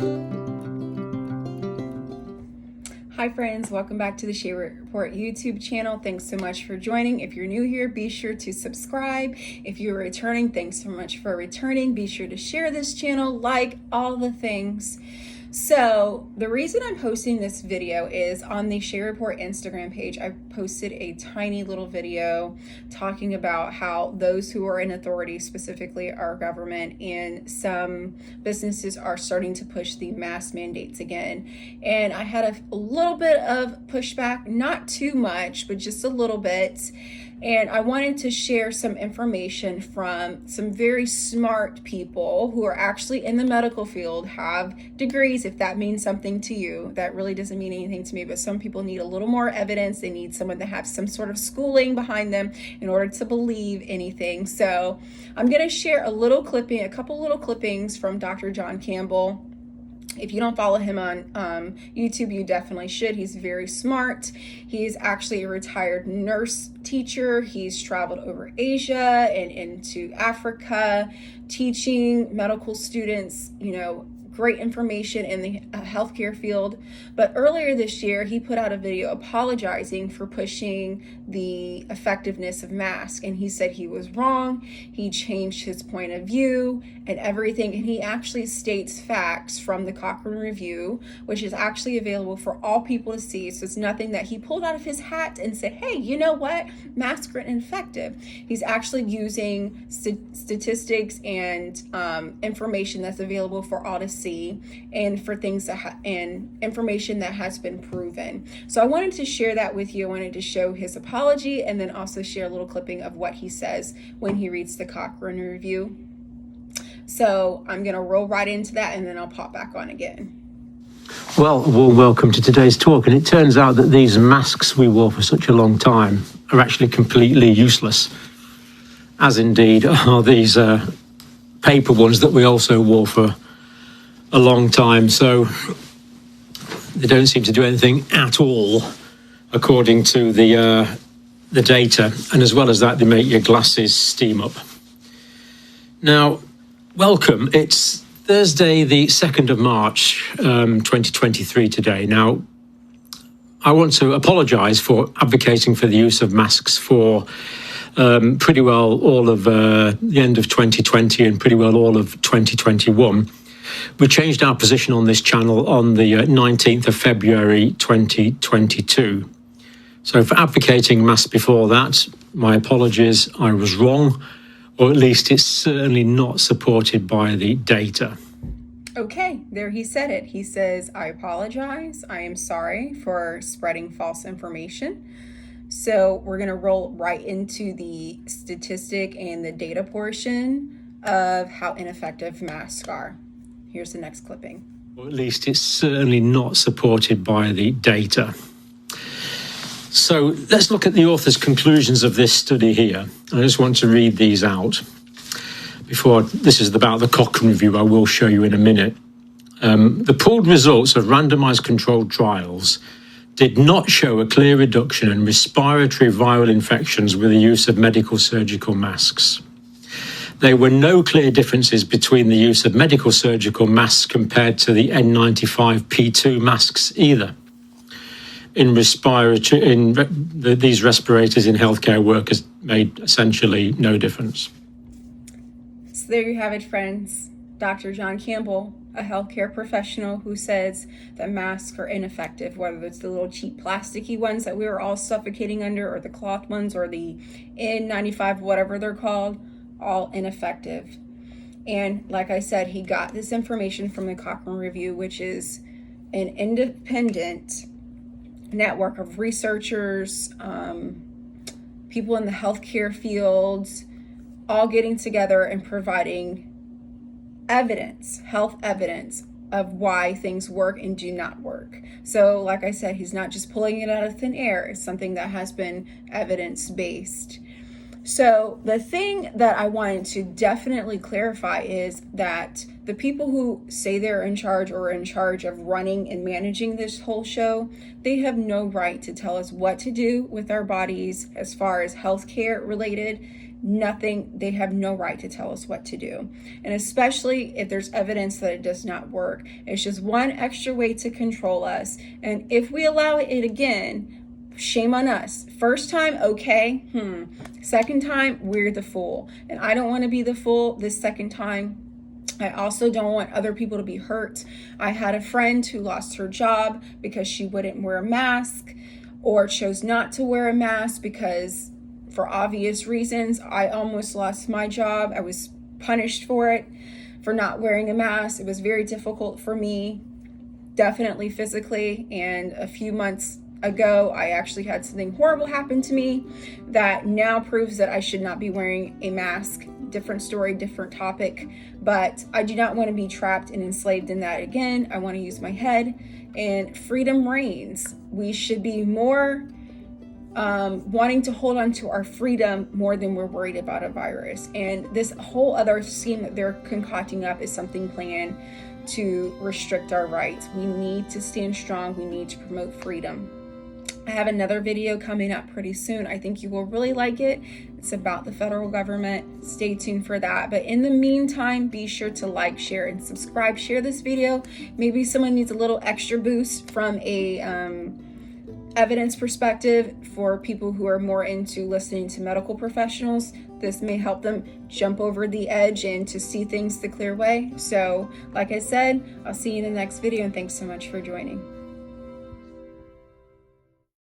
Hi friends, welcome back to the Shea Report YouTube channel. Thanks so much for joining. If you're new here, be sure to subscribe. If you're returning, thanks so much for returning. Be sure to share this channel, like all the things. So the reason I'm posting this video is on the Shea Report Instagram page. I posted a tiny little video talking about how those who are in authority, specifically our government and some businesses, are starting to push the mask mandates again. And I had a little bit of pushback, not too much, but just a little bit. And I wanted to share some information from some very smart people who are actually in the medical field, have degrees, if that means something to you. That really doesn't mean anything to me, but some people need a little more evidence. They need someone to have some sort of schooling behind them in order to believe anything. So I'm going to share a couple little clippings from Dr. John Campbell. If you don't follow him on YouTube, you definitely should. He's very smart. He's actually a retired nurse teacher. He's traveled over Asia and into Africa, teaching medical students, great information in the healthcare field. But earlier this year, he put out a video apologizing for pushing the effectiveness of masks. And he said he was wrong. He changed his point of view and everything. And he actually states facts from the Cochrane Review, which is actually available for all people to see. So it's nothing that he pulled out of his hat and said, hey, you know what? Masks are ineffective. He's actually using statistics and information that's available for all to see, and for things that and information that has been proven. So I wanted to share that with you. I wanted to show his apology and then also share a little clipping of what he says when he reads the Cochrane Review. So I'm going to roll right into that and then I'll pop back on again. Well, a warm welcome to today's talk. And it turns out that these masks we wore for such a long time are actually completely useless, as indeed are these paper ones that we also wore for a long time. So they don't seem to do anything at all, according to the data. And as well as that, they make your glasses steam up. Now, welcome. It's Thursday, the 2nd of March, 2023 today. Now, I want to apologise for advocating for the use of masks for pretty well all of the end of 2020 and pretty well all of 2021. We changed our position on this channel on the 19th of February 2022. So for advocating masks before that, my apologies, I was wrong, or at least it's certainly not supported by the data. Okay, there he said it. He says, I apologize. I am sorry for spreading false information. So we're going to roll right into the statistic and the data portion of how ineffective masks are. Here's the next clipping. Or at least it's certainly not supported by the data. So let's look at the author's conclusions of this study here. I just want to read these out. This is about the Cochrane Review, I will show you in a minute. The pooled results of randomized controlled trials did not show a clear reduction in respiratory viral infections with the use of medical surgical masks. There were no clear differences between the use of medical surgical masks compared to the N95P2 masks either. These respirators in healthcare workers made essentially no difference. So there you have it, friends. Dr. John Campbell, a healthcare professional who says that masks are ineffective, whether it's the little cheap plasticky ones that we were all suffocating under, or the cloth ones, or the N95, whatever they're called, all ineffective. And like I said, he got this information from the Cochrane Review, which is an independent network of researchers, people in the healthcare fields, all getting together and providing health evidence of why things work and do not work. So like I said, he's not just pulling it out of thin air. It's something that has been evidence-based. So the thing that I wanted to definitely clarify is that the people who say they're in charge or are in charge of running and managing this whole show, they have no right to tell us what to do with our bodies as far as healthcare related nothing, they have no right to tell us what to do. And especially if there's evidence that it does not work. It's just one extra way to control us. And if we allow it again, shame on us. First time, okay. Second time, we're the fool. And I don't want to be the fool this second time. I also don't want other people to be hurt. I had a friend who lost her job because she wouldn't wear a mask, or chose not to wear a mask because, for obvious reasons, I almost lost my job. I was punished for it, for not wearing a mask. It was very difficult for me, definitely physically. And a few months ago, I actually had something horrible happen to me that now proves that I should not be wearing a mask. Different story, different topic, but I do not want to be trapped and enslaved in that again. I want to use my head, and freedom reigns. We should be more wanting to hold on to our freedom more than we're worried about a virus. And this whole other scheme that they're concocting up is something planned to restrict our rights. We need to stand strong. We need to promote freedom. I have another video coming up pretty soon. I think you will really like it. It's about the federal government. Stay tuned for that. But in the meantime, be sure to like, share, and subscribe. Share this video. Maybe someone needs a little extra boost from a evidence perspective for people who are more into listening to medical professionals. This may help them jump over the edge and to see things the clear way. So, like I said, I'll see you in the next video, and thanks so much for joining.